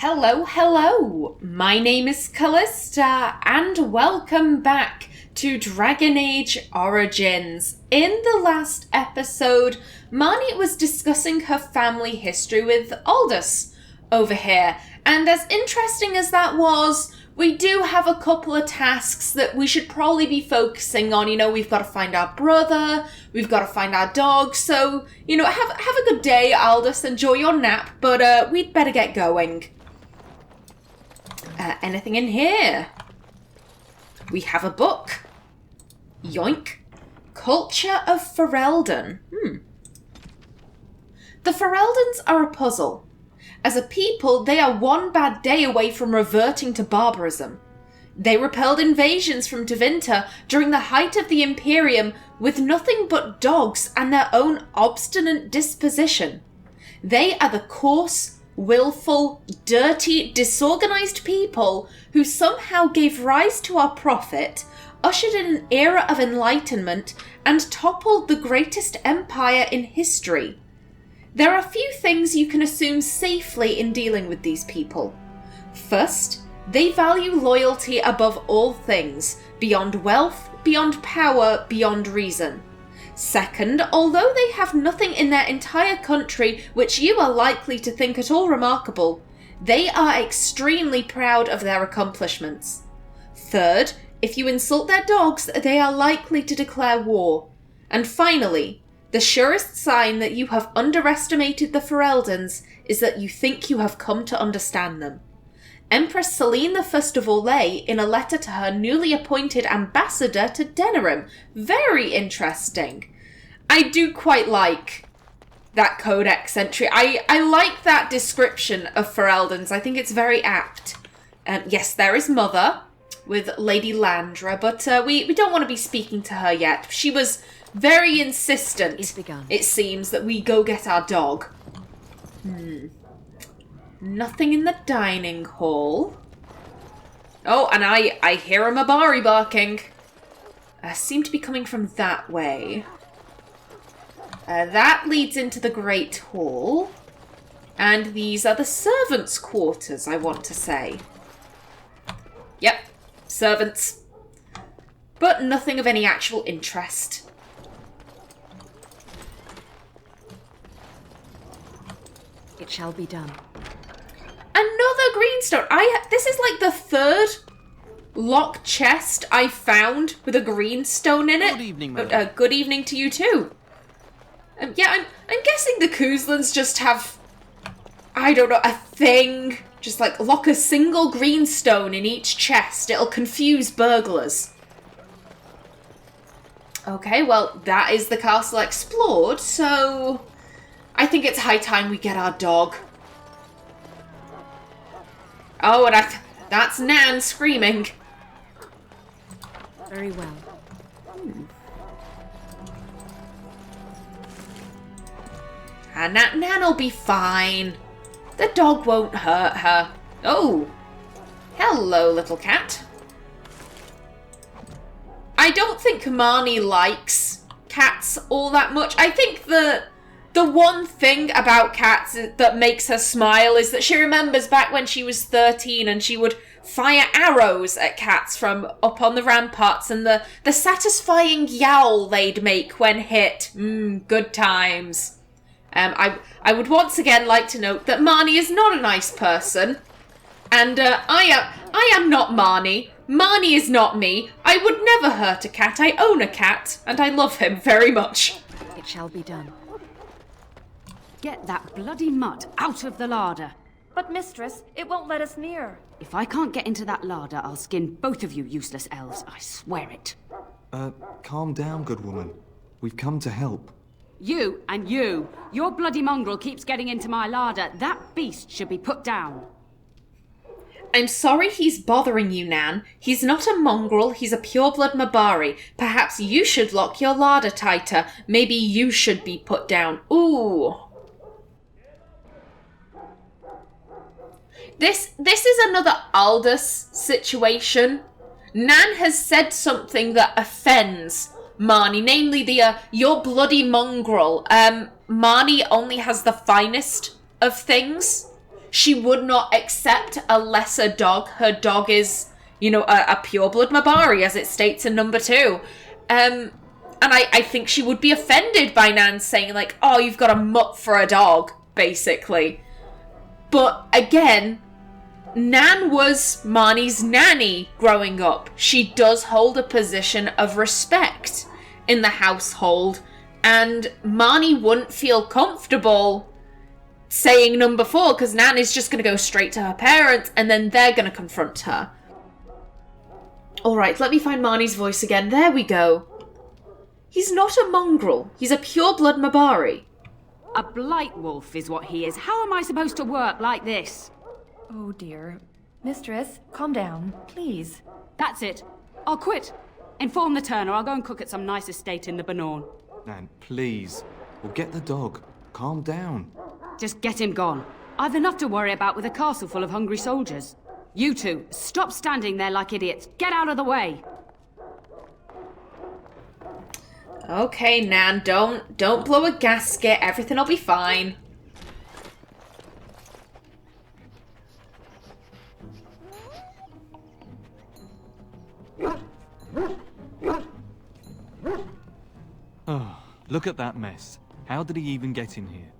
Hello, hello! My name is Callista, and welcome back to Dragon Age Origins. In the last episode, Marnie was discussing her family history with Aldous over here, and as interesting as that was, we do have a couple of tasks that we should probably be focusing on. You know, we've got to find our brother, we've got to find our dog, so, you know, have a good day, Aldous, enjoy your nap, but we'd better get going. Anything in here? We have a book. Yoink. Culture of Ferelden. The Fereldans are a puzzle. As a people, they are one bad day away from reverting to barbarism. They repelled invasions from Tevinter during the height of the Imperium with nothing but dogs and their own obstinate disposition. They are the coarse, willful, dirty, disorganized people who somehow gave rise to our prophet, ushered in an era of enlightenment, and toppled the greatest empire in history. There are few things you can assume safely in dealing with these people. First, they value loyalty above all things, beyond wealth, beyond power, beyond reason. Second, although they have nothing in their entire country which you are likely to think at all remarkable, they are extremely proud of their accomplishments. Third, if you insult their dogs, they are likely to declare war. And finally, the surest sign that you have underestimated the Fereldans is that you think you have come to understand them. Empress Selene I of Orlais in a letter to her newly appointed ambassador to Denerim. Very interesting. I do quite like that codex entry. I like that description of Fereldans. I think it's very apt. Yes, there is Mother with Lady Landra, but we don't want to be speaking to her yet. She was very insistent, it seems, that we go get our dog. Nothing in the dining hall. Oh, and I hear a Mabari barking. Seem to be coming from that way. That leads into the Great Hall. And these are the servants' quarters, I want to say. Yep, servants. But nothing of any actual interest. It shall be done. Another greenstone. This is like the third locked chest I found with a greenstone in it. Good evening, madam. Good evening to you too. Yeah, I'm guessing the Kuzlans just have, I don't know, a thing. Just like lock a single greenstone in each chest. It'll confuse burglars. Okay, well, that is the castle explored, so I think it's high time we get our dog. Oh, and that's Nan screaming. Very well. And Nan'll be fine. The dog won't hurt her. Oh, hello, little cat. I don't think Marnie likes cats all that much. I think the one thing about cats that makes her smile is that she remembers back when she was 13 and she would fire arrows at cats from up on the ramparts and the satisfying yowl they'd make when hit. Good times. I would once again like to note that Marnie is not a nice person. And I am not Marnie. Marnie is not me. I would never hurt a cat. I own a cat and I love him very much. It shall be done. Get that bloody mutt out of the larder. But mistress, it won't let us near. If I can't get into that larder, I'll skin both of you useless elves. I swear it. Calm down, good woman. We've come to help. You and you. Your bloody mongrel keeps getting into my larder. That beast should be put down. I'm sorry he's bothering you, Nan. He's not a mongrel, he's a pureblood Mabari. Perhaps you should lock your larder tighter. Maybe you should be put down. Ooh. This is another Aldous situation. Nan has said something that offends Marnie, namely the, you're bloody mongrel. Marnie only has the finest of things. She would not accept a lesser dog. Her dog is, a pureblood Mabari, as it states in number 2. And I think she would be offended by Nan saying, like, oh, you've got a mutt for a dog, basically. But again, Nan was Marnie's nanny growing up. She does hold a position of respect in the household, and Marnie wouldn't feel comfortable saying number 4 because Nan is just going to go straight to her parents and then they're going to confront her. Alright, let me find Marnie's voice again. There we go. He's not a mongrel. He's a pureblood Mabari. A blight wolf is what he is. How am I supposed to work like this? Oh dear. Mistress, calm down, please. That's it. I'll quit. Inform the turner. I'll go and cook at some nice estate in the Banorn. Nan, please. We'll get the dog. Calm down. Just get him gone. I've enough to worry about with a castle full of hungry soldiers. You two, stop standing there like idiots. Get out of the way. Okay, Nan, don't blow a gasket. Everything'll be fine. Oh, look at that mess. How did he even get in here?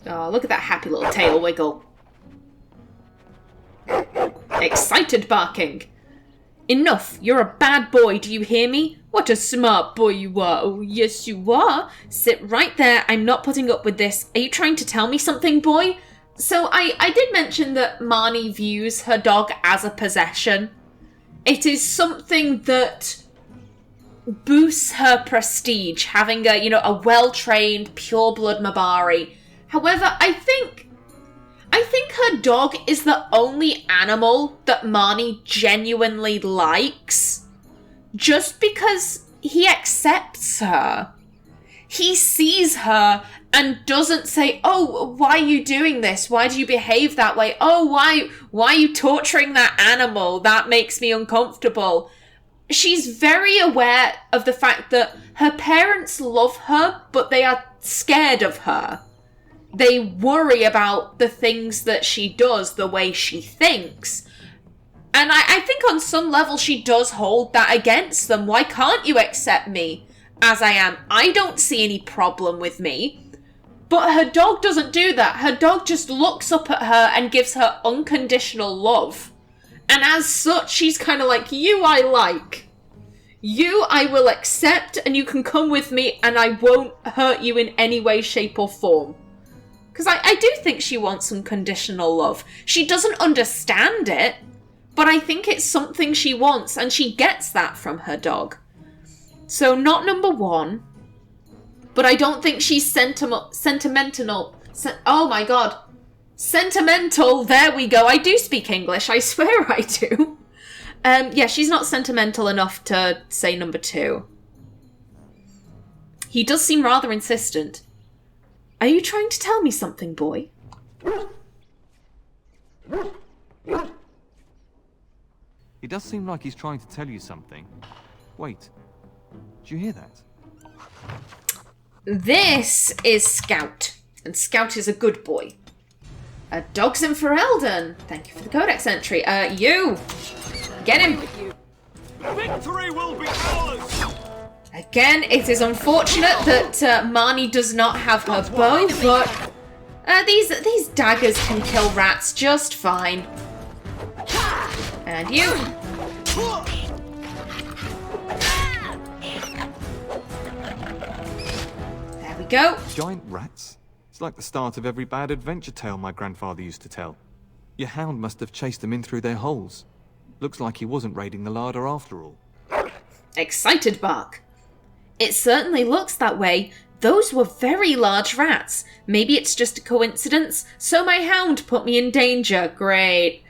Oh, look at that happy little tail wiggle. Excited barking. Enough. You're a bad boy, do you hear me? What a smart boy you are. Oh, yes you are. Sit right there. I'm not putting up with this. Are you trying to tell me something, boy? So I did mention that Marnie views her dog as a possession. It is something that boosts her prestige, having a well-trained, pure-blood Mabari. However, I think her dog is the only animal that Marnie genuinely likes. Just because he accepts her. He sees her and doesn't say, oh, why are you doing this? Why do you behave that way? Oh, why are you torturing that animal? That makes me uncomfortable. She's very aware of the fact that her parents love her, but they are scared of her. They worry about the things that she does, the way she thinks. And I think on some level she does hold that against them. Why can't you accept me as I am? I don't see any problem with me. But her dog doesn't do that. Her dog just looks up at her and gives her unconditional love. And as such, she's kind of like, you I like. You I will accept, and you can come with me and I won't hurt you in any way, shape or form. Because I do think she wants unconditional love. She doesn't understand it, but I think it's something she wants, and she gets that from her dog. So not number 1, but I don't think she's sentimental. Oh my god. Sentimental, there we go. I do speak English, I swear I do. Yeah, she's not sentimental enough to say number 2. He does seem rather insistent. Are you trying to tell me something, boy? It does seem like he's trying to tell you something. Wait, did you hear that? This is Scout, and Scout is a good boy. Dogs in for Eldon. Thank you for the codex entry. You! Get him! Victory will be ours! Again, it is unfortunate that Marnie does not have her bow, but these daggers can kill rats just fine. And you. There we go. Giant rats? It's like the start of every bad adventure tale my grandfather used to tell. Your hound must have chased them in through their holes. Looks like he wasn't raiding the larder after all. Excited bark. It certainly looks that way. Those were very large rats. Maybe it's just a coincidence. So my hound put me in danger. Great.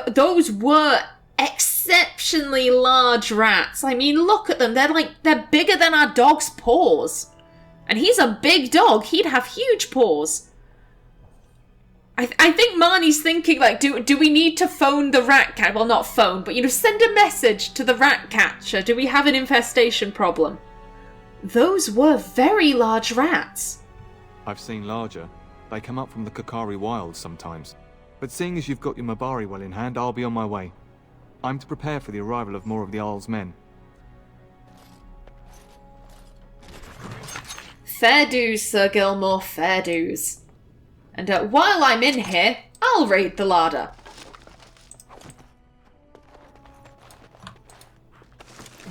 Those were exceptionally large rats. I mean, look at them. They're bigger than our dog's paws. And he's a big dog. He'd have huge paws. I think Marnie's thinking, like, do we need to phone the rat catcher? Well, not phone, but, send a message to the rat catcher. Do we have an infestation problem? Those were very large rats. I've seen larger. They come up from the Kokari wilds sometimes. But seeing as you've got your Mabari well in hand, I'll be on my way. I'm to prepare for the arrival of more of the Arl's men. Fair dues, Sir Gilmore, fair dues. And while I'm in here, I'll raid the larder.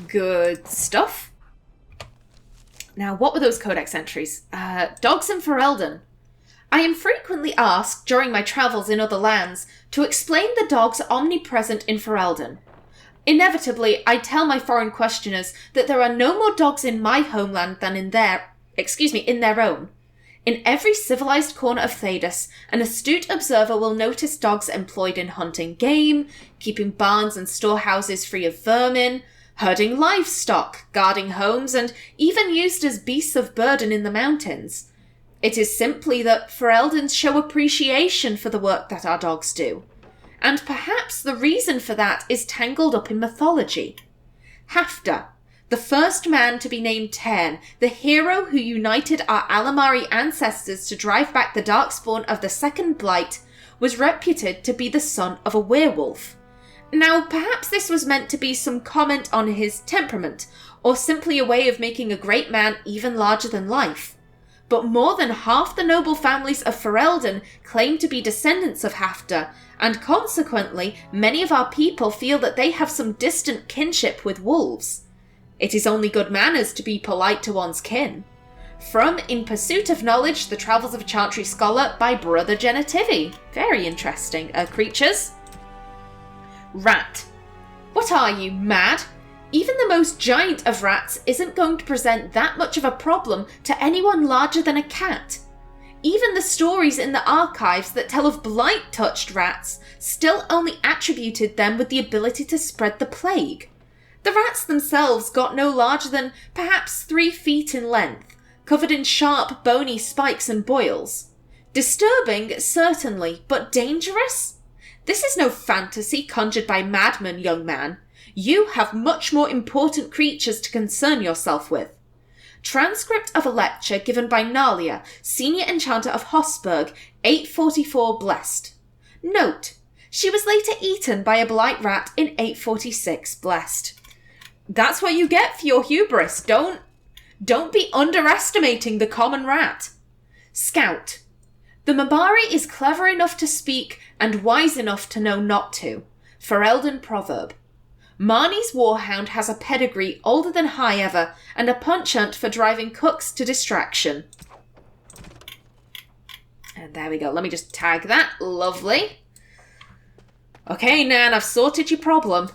Good stuff. Now, what were those codex entries? Dogs in Ferelden. I am frequently asked during my travels in other lands to explain the dogs omnipresent in Ferelden. Inevitably, I tell my foreign questioners that there are no more dogs in my homeland than in their own. In every civilized corner of Thedas, an astute observer will notice dogs employed in hunting game, keeping barns and storehouses free of vermin, herding livestock, guarding homes, and even used as beasts of burden in the mountains. It is simply that Fereldans show appreciation for the work that our dogs do. And perhaps the reason for that is tangled up in mythology. Haftar, the first man to be named Tern, the hero who united our Alamari ancestors to drive back the darkspawn of the Second Blight, was reputed to be the son of a werewolf. Now, perhaps this was meant to be some comment on his temperament, or simply a way of making a great man even larger than life. But more than half the noble families of Ferelden claim to be descendants of Haftar, and consequently, many of our people feel that they have some distant kinship with wolves. It is only good manners to be polite to one's kin. From In Pursuit of Knowledge, The Travels of a Chantry Scholar by Brother Genitivi. Very interesting, creatures. Rat. What are you, mad? Even the most giant of rats isn't going to present that much of a problem to anyone larger than a cat. Even the stories in the archives that tell of blight-touched rats still only attributed them with the ability to spread the plague. The rats themselves got no larger than perhaps 3 feet in length, covered in sharp, bony spikes and boils. Disturbing, certainly, but dangerous? This is no fantasy conjured by madmen, young man. You have much more important creatures to concern yourself with. Transcript of a lecture given by Nalia, Senior Enchanter of Hosburg, 844 Blessed. Note, she was later eaten by a blight rat in 846 Blessed. That's what you get for your hubris. Don't be underestimating the common rat. Scout. The Mabari is clever enough to speak and wise enough to know not to. Ferelden proverb. Marnie's warhound has a pedigree older than High-Ever and a penchant for driving cooks to distraction. And there we go. Let me just tag that. Lovely. Okay, Nan, I've sorted your problem.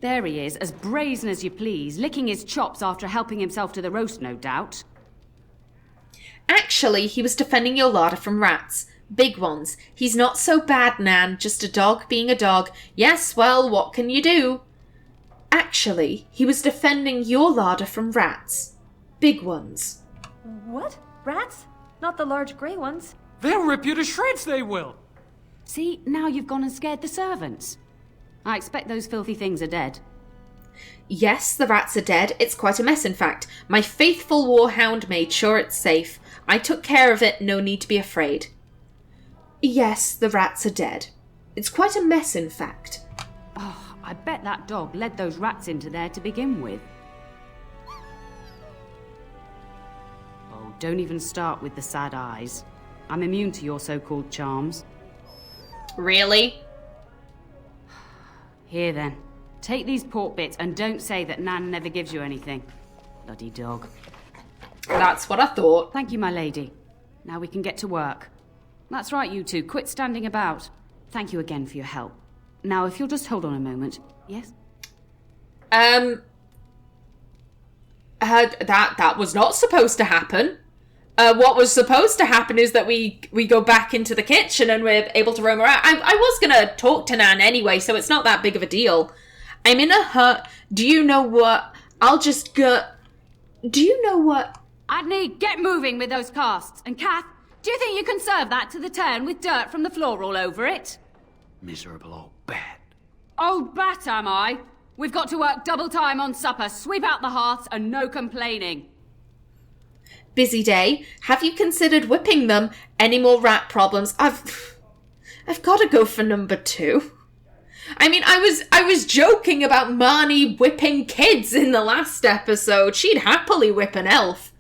There he is, as brazen as you please, licking his chops after helping himself to the roast, no doubt. Actually, he was defending your larder from rats. Big ones. He's not so bad, Nan. Just a dog being a dog. Yes, well, what can you do? Actually, he was defending your larder from rats. Big ones. What? Rats? Not the large grey ones? They'll rip you to shreds, they will! See, now you've gone and scared the servants. I expect those filthy things are dead. Yes, the rats are dead. It's quite a mess, in fact. My faithful warhound made sure it's safe. I took care of it, no need to be afraid. Yes, the rats are dead. It's quite a mess, in fact. Oh, I bet that dog led those rats into there to begin with. Oh, don't even start with the sad eyes. I'm immune to your so-called charms. Really? Here then. Take these pork bits and don't say that Nan never gives you anything. Bloody dog. That's what I thought. Thank you, my lady. Now we can get to work. That's right, you two. Quit standing about. Thank you again for your help. Now, if you'll just hold on a moment. Yes? That was not supposed to happen. What was supposed to happen is that we go back into the kitchen and we're able to roam around. I was gonna talk to Nan anyway, so it's not that big of a deal. I'm in a hut. Do you know what? I'll just go... Do you know what? Adney, get moving with those casts. And Kath, do you think you can serve that to the turn with dirt from the floor all over it? Miserable old bat. Old bat, am I? We've got to work double time on supper, sweep out the hearths, and no complaining. Busy day. Have you considered whipping them? Any more rat problems? I've got to go for number 2. I mean, I was joking about Marnie whipping kids in the last episode. She'd happily whip an elf.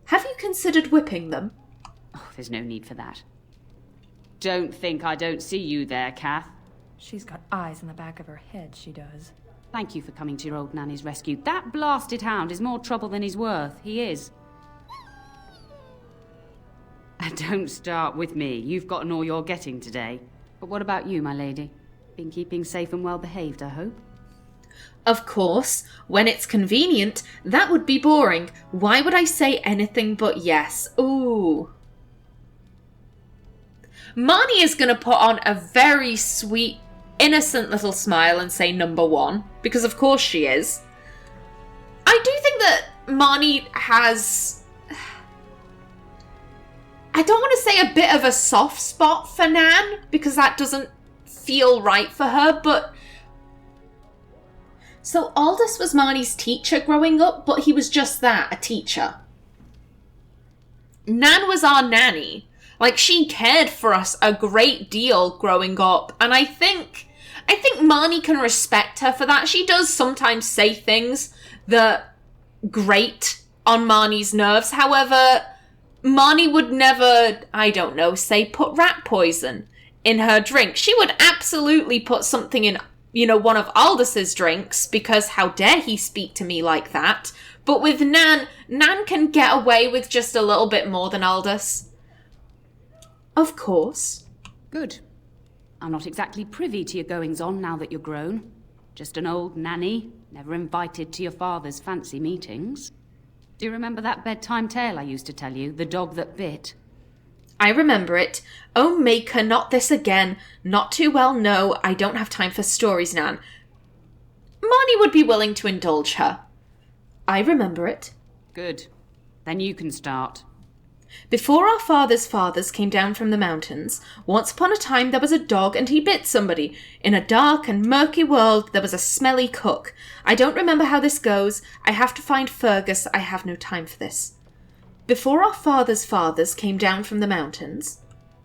Have you considered whipping them? Oh, there's no need for that. Don't think I don't see you there, Kath. She's got eyes in the back of her head, she does. Thank you for coming to your old nanny's rescue. That blasted hound is more trouble than he's worth. He is. And don't start with me. You've gotten all you're getting today. But what about you, my lady? Been keeping safe and well behaved, I hope? Of course, when it's convenient. That would be boring. Why would I say anything but yes? Ooh. Marnie is going to put on a very sweet, innocent little smile and say number 1, because of course she is. I do think that Marnie has... I don't want to say a bit of a soft spot for Nan, because that doesn't feel right for her, but... So Aldous was Marnie's teacher growing up, but he was just that, a teacher. Nan was our nanny. Like, she cared for us a great deal growing up, and I think Marnie can respect her for that. She does sometimes say things that grate on Marnie's nerves. However, Marnie would never, I don't know, say put rat poison in her drink. She would absolutely put something in, one of Aldous' drinks, because how dare he speak to me like that. But with Nan can get away with just a little bit more than Aldous. Of course. Good. I'm not exactly privy to your goings-on now that you're grown. Just an old nanny, never invited to your father's fancy meetings. Do you remember that bedtime tale I used to tell you, The Dog That Bit? I remember it. Oh, Maker, not this again. Not too well, no. I don't have time for stories, Nan. Marnie would be willing to indulge her. I remember it. Good. Then you can start. Before our fathers' fathers came down from the mountains, once upon a time there was a dog and he bit somebody. In a dark and murky world there was a smelly cook. I don't remember how this goes. I have to find Fergus. I have no time for this. Before our fathers' fathers came down from the mountains...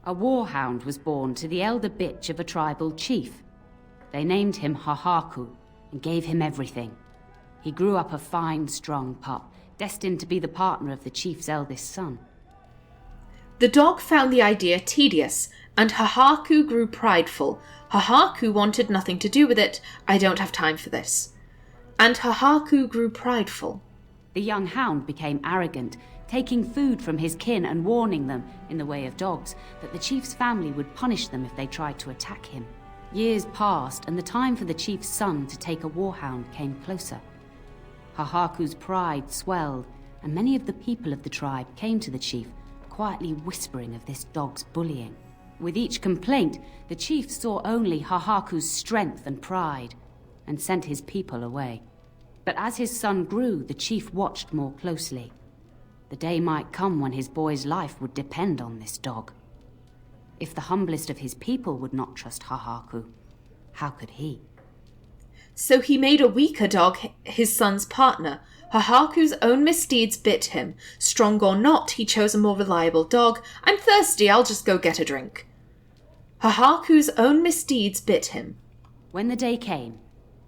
A warhound was born to the elder bitch of a tribal chief. They named him Hahaku and gave him everything. He grew up a fine, strong pup, destined to be the partner of the chief's eldest son. The dog found the idea tedious, and Hahaku grew prideful. Hahaku wanted nothing to do with it. I don't have time for this. And Hahaku grew prideful. The young hound became arrogant, taking food from his kin and warning them, in the way of dogs, that the chief's family would punish them if they tried to attack him. Years passed, and the time for the chief's son to take a warhound came closer. Hahaku's pride swelled, and many of the people of the tribe came to the chief, quietly whispering of this dog's bullying. With each complaint, the chief saw only Hahaku's strength and pride, and sent his people away. But as his son grew, the chief watched more closely. The day might come when his boy's life would depend on this dog. If the humblest of his people would not trust Hahaku, how could he? So he made a weaker dog his son's partner. Hahaku's own misdeeds bit him. Strong or not, he chose a more reliable dog. I'm thirsty, I'll just go get a drink. Hahaku's own misdeeds bit him. When the day came,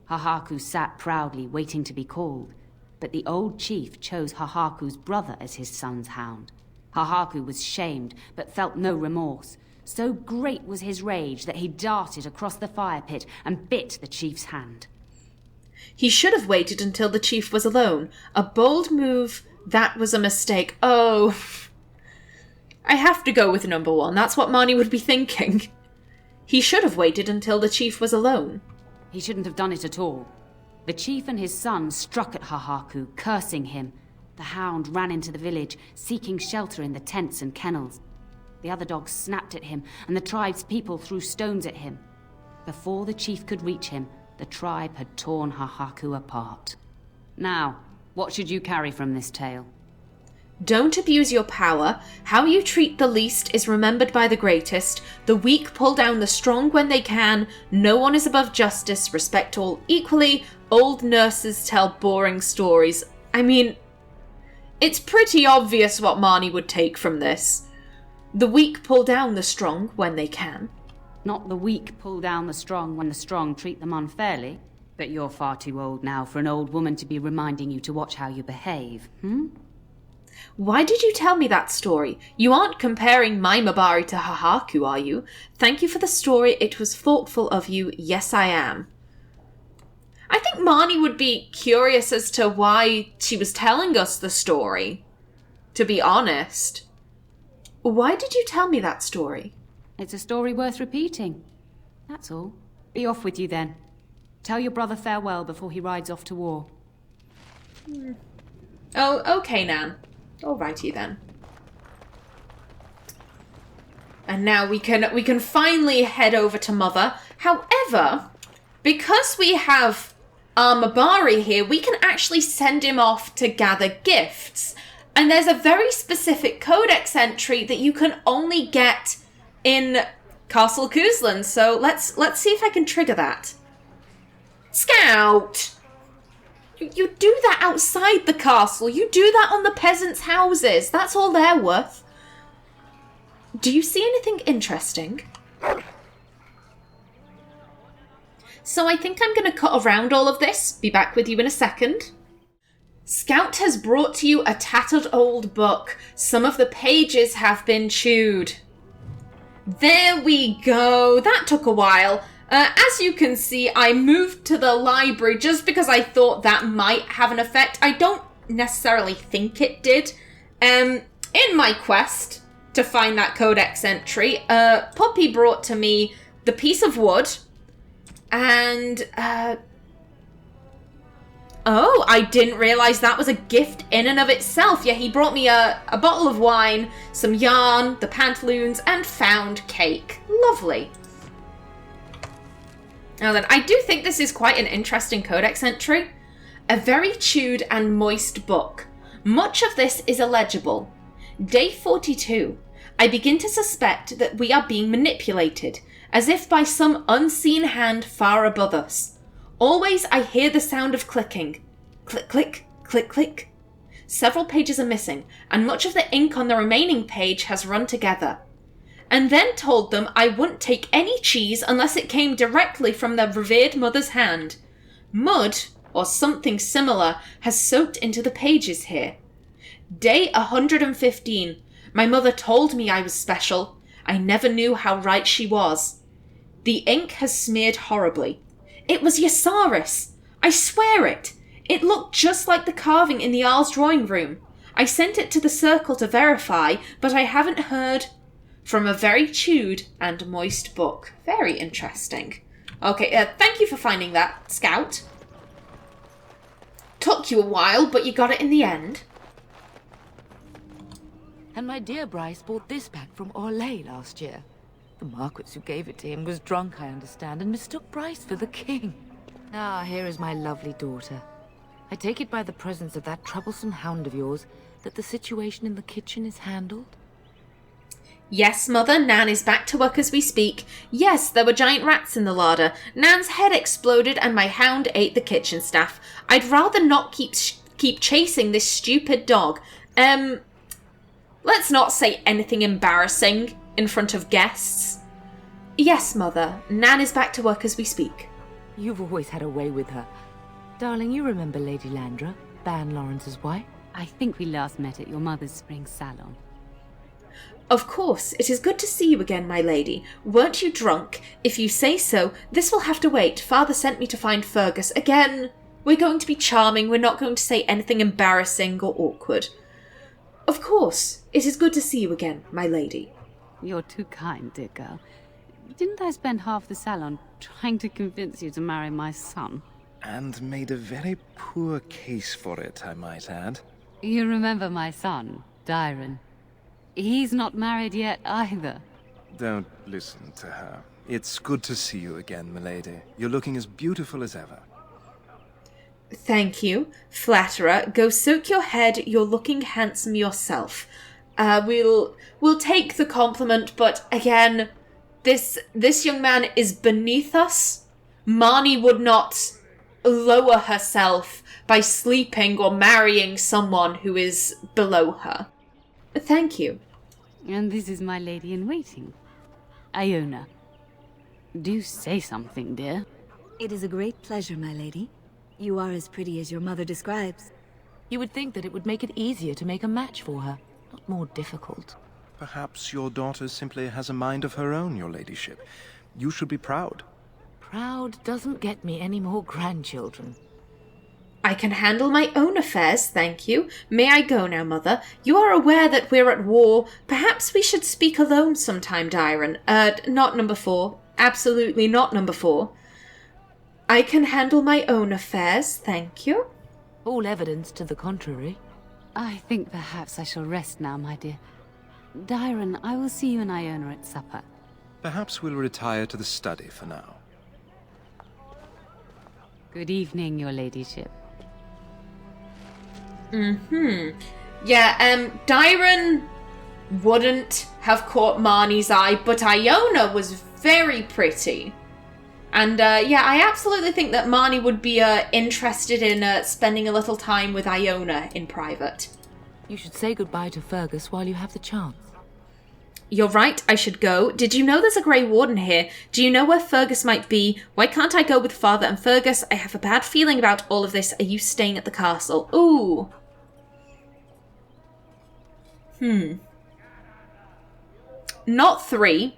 Hahaku sat proudly waiting to be called, but the old chief chose Hahaku's brother as his son's hound. Hahaku was shamed, but felt no remorse. So great was his rage that he darted across the fire pit and bit the chief's hand. He should have waited until the chief was alone. A bold move. That was a mistake. Oh. I have to go with number 1. That's what Marnie would be thinking. He should have waited until the chief was alone. He shouldn't have done it at all. The chief and his son struck at Hahaku, cursing him. The hound ran into the village, seeking shelter in the tents and kennels. The other dogs snapped at him, and the tribe's people threw stones at him. Before the chief could reach him, the tribe had torn Hahaku apart. Now, what should you carry from this tale? Don't abuse your power. How you treat the least is remembered by the greatest. The weak pull down the strong when they can. No one is above justice. Respect all equally. Old nurses tell boring stories. I mean, It's pretty obvious what Marnie would take from this. The weak pull down the strong when they can. Not the weak pull down the strong when the strong treat them unfairly. But you're far too old now for an old woman to be reminding you to watch how you behave, Why did you tell me that story? You aren't comparing my Mabari to Hahaku, are you? Thank you for the story. It was thoughtful of you. Yes, I am. I think Marnie would be curious as to why she was telling us the story, to be honest. Why did you tell me that story? It's a story worth repeating. That's all. Be off with you then. Tell your brother farewell before he rides off to war. Oh, okay, Nan. Alrighty then. And now we can finally head over to Mother. However, because we have our Mabari here, we can actually send him off to gather gifts. And there's a very specific codex entry that you can only get in Castle Kuzlan. So let's see if I can trigger that. Scout! You do that outside the castle. You do that on the peasants' houses. That's all they're worth. Do you see anything interesting? So I think I'm going to cut around all of this. Be back with you in a second. Scout has brought to you a tattered old book. Some of the pages have been chewed. There we go. That took a while. As you can see, I moved to the library just because I thought that might have an effect. I don't necessarily think it did. In my quest to find that codex entry, Poppy brought to me the piece of wood and... Oh, I didn't realise that was a gift in and of itself. Yeah, he brought me a bottle of wine, some yarn, the pantaloons, and found cake. Lovely. Now then, I do think this is quite an interesting codex entry. A very chewed and moist book. Much of this is illegible. Day 42. I begin to suspect that we are being manipulated, as if by some unseen hand far above us. Always I hear the sound of clicking. Click, click, click, click. Several pages are missing, and much of the ink on the remaining page has run together. And then told them I wouldn't take any cheese unless it came directly from their revered mother's hand. Mud, or something similar, has soaked into the pages here. Day 115. My mother told me I was special. I never knew how right she was. The ink has smeared horribly. It was Yasaris. I swear it. It looked just like the carving in the Arl's drawing room. I sent it to the circle to verify, but I haven't heard... From a very chewed and moist book. Very interesting. Okay, thank you for finding that, Scout. Took you a while, but you got it in the end. And my dear Bryce bought this back from Orlais last year. The Marquis who gave it to him was drunk, I understand, and mistook Bryce for the king. Ah, here is my lovely daughter. I take it by the presence of that troublesome hound of yours that the situation in the kitchen is handled? Yes, Mother, Nan is back to work as we speak. Yes, there were giant rats in the larder. Nan's head exploded and my hound ate the kitchen staff. I'd rather not keep chasing this stupid dog. Let's not say anything embarrassing in front of guests. Yes, Mother, Nan is back to work as we speak. You've always had a way with her. Darling, you remember Lady Landra, Ban Lawrence's wife? I think we last met at your mother's spring salon. Of course, it is good to see you again, my lady. Weren't you drunk? If you say so, this will have to wait. Father sent me to find Fergus. Again, we're going to be charming. We're not going to say anything embarrassing or awkward. Of course, it is good to see you again, my lady. You're too kind, dear girl. Didn't I spend half the salon trying to convince you to marry my son? And made a very poor case for it, I might add. You remember my son, Dyron. He's not married yet either. Don't listen to her. It's good to see you again, milady. You're looking as beautiful as ever. Thank you, flatterer. Go soak your head. You're looking handsome yourself. We'll take the compliment, but again, this young man is beneath us. Marnie would not lower herself by sleeping or marrying someone who is below her. Thank you. And this is my lady-in-waiting, Iona. Do say something, dear. It is a great pleasure, my lady. You are as pretty as your mother describes. You would think that it would make it easier to make a match for her, not more difficult. Perhaps your daughter simply has a mind of her own, your ladyship. You should be proud. Proud doesn't get me any more grandchildren. I can handle my own affairs, thank you. May I go now, Mother? You are aware that we're at war. Perhaps we should speak alone sometime, Dyron. Not number 4. Absolutely not number 4. I can handle my own affairs, thank you. All evidence to the contrary. I think perhaps I shall rest now, my dear. Dyron, I will see you and Iona at supper. Perhaps we'll retire to the study for now. Good evening, your ladyship. Yeah, Dyron wouldn't have caught Marnie's eye, but Iona was very pretty. And yeah, I absolutely think that Marnie would be interested in spending a little time with Iona in private. You should say goodbye to Fergus while you have the chance. You're right, I should go. Did you know there's a Grey Warden here? Do you know where Fergus might be? Why can't I go with Father and Fergus? I have a bad feeling about all of this. Are you staying at the castle? Ooh. Not 3.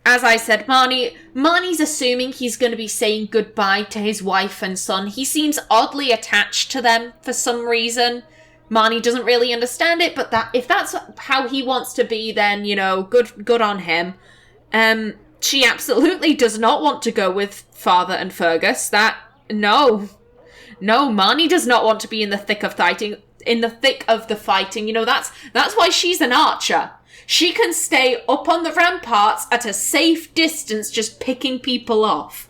As I said, Marnie's assuming he's going to be saying goodbye to his wife and son. He seems oddly attached to them for some reason. Marnie doesn't really understand it, but if that's how he wants to be, then, you know, good on him. She absolutely does not want to go with Father and Fergus. No, Marnie does not want to be in the thick of fighting. You know, that's why she's an archer. She can stay up on the ramparts at a safe distance, just picking people off.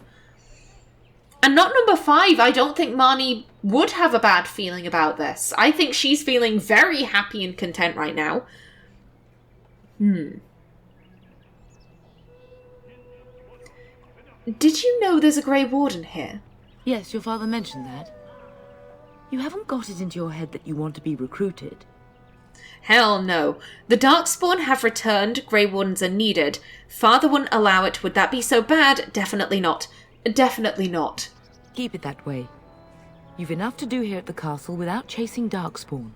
And not number 5, I don't think Marnie would have a bad feeling about this. I think she's feeling very happy and content right now. Did you know there's a Grey Warden here? Yes, your father mentioned that. You haven't got it into your head that you want to be recruited. Hell no. The Darkspawn have returned. Grey Wardens are needed. Father wouldn't allow it. Would that be so bad? Definitely not. Definitely not. Keep it that way. You've enough to do here at the castle without chasing Darkspawn.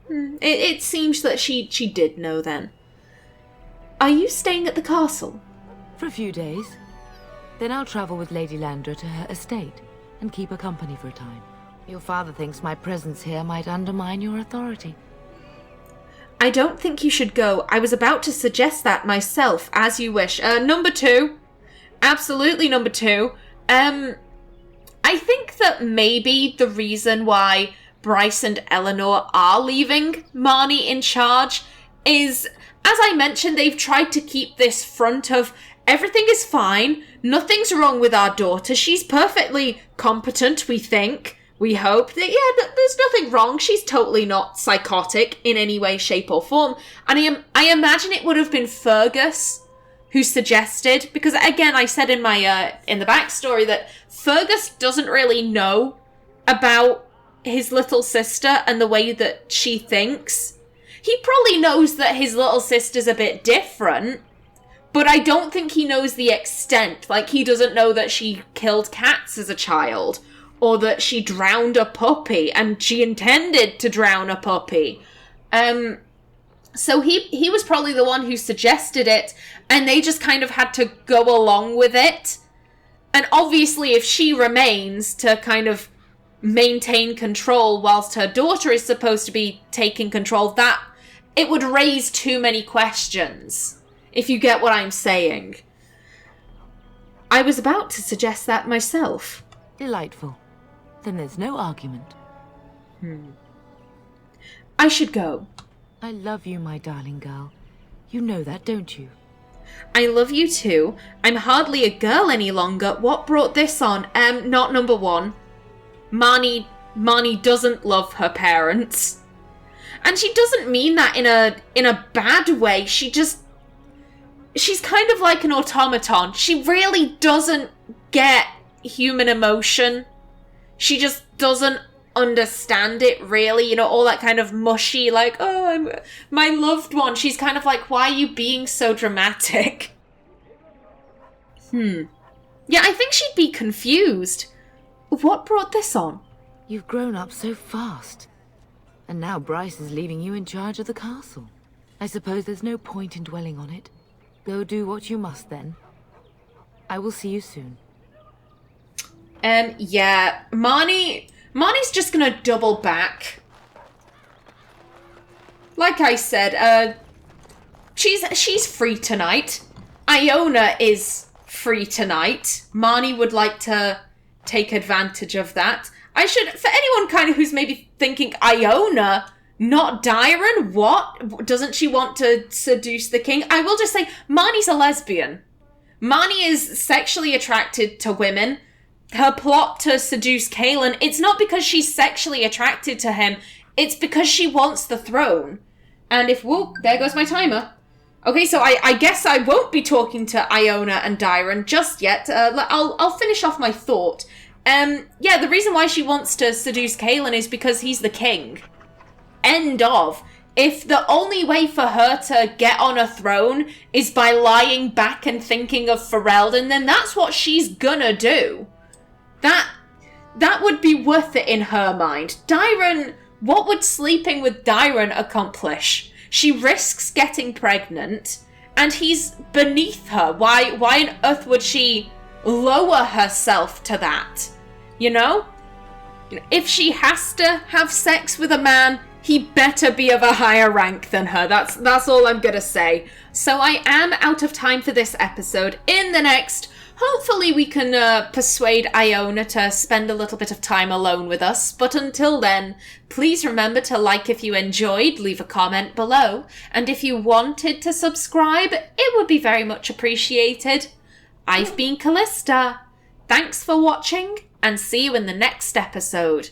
It seems that she did know then. Are you staying at the castle? For a few days. Then I'll travel with Lady Landra to her estate and keep her company for a time. Your father thinks my presence here might undermine your authority. I don't think you should go. I was about to suggest that myself, as you wish. Number 2. Absolutely number 2. I think that maybe the reason why Bryce and Eleanor are leaving Marnie in charge is, as I mentioned, they've tried to keep this front of everything is fine, nothing's wrong with our daughter, she's perfectly competent, we think. We hope that, yeah, there's nothing wrong. She's totally not psychotic in any way, shape or form. And I imagine it would have been Fergus who suggested, because again, I said in my in the backstory that Fergus doesn't really know about his little sister and the way that she thinks. He probably knows that his little sister's a bit different, but I don't think he knows the extent. Like, he doesn't know that she killed cats as a child, or that she drowned a puppy, and she intended to drown a puppy. So he was probably the one who suggested it, and they just kind of had to go along with it. And obviously, if she remains to kind of maintain control whilst her daughter is supposed to be taking control, that it would raise too many questions, if you get what I'm saying. I was about to suggest that myself. Delightful. Then there's no argument. I should go. I love you, my darling girl. You know that, don't you? I love you too. I'm hardly a girl any longer. What brought this on? Not number 1. Marnie doesn't love her parents. And she doesn't mean that in a bad way. She's kind of like an automaton. She really doesn't get human emotion. She just doesn't understand it, really. You know, all that kind of mushy, like, oh, I'm my loved one. She's kind of like, why are you being so dramatic? Yeah, I think she'd be confused. What brought this on? You've grown up so fast. And now Bryce is leaving you in charge of the castle. I suppose there's no point in dwelling on it. Go do what you must then. I will see you soon. Yeah, Marnie's just gonna double back. Like I said, she's free tonight. Iona is free tonight. Marnie would like to take advantage of that. I should, for anyone kind of who's maybe thinking, Iona, not Dyron, what? Doesn't she want to seduce the king? I will just say, Marnie's a lesbian. Marnie is sexually attracted to women. Her plot to seduce Kaelin, it's not because she's sexually attracted to him, it's because she wants the throne. And if, whoa, there goes my timer. Okay, so I guess I won't be talking to Iona and Dyron just yet. I'll finish off my thought. Yeah, the reason why she wants to seduce Kaelin is because he's the king. End of. If the only way for her to get on a throne is by lying back and thinking of Ferelden, then that's what she's gonna do. That would be worth it in her mind. Dyron, what would sleeping with Dyron accomplish? She risks getting pregnant, and he's beneath her. Why on earth would she lower herself to that? You know? If she has to have sex with a man, he better be of a higher rank than her. That's all I'm gonna say. So I am out of time for this episode. In the next, hopefully we can persuade Iona to spend a little bit of time alone with us. But until then, please remember to like if you enjoyed, leave a comment below. And if you wanted to subscribe, it would be very much appreciated. I've been Callista. Thanks for watching, and see you in the next episode.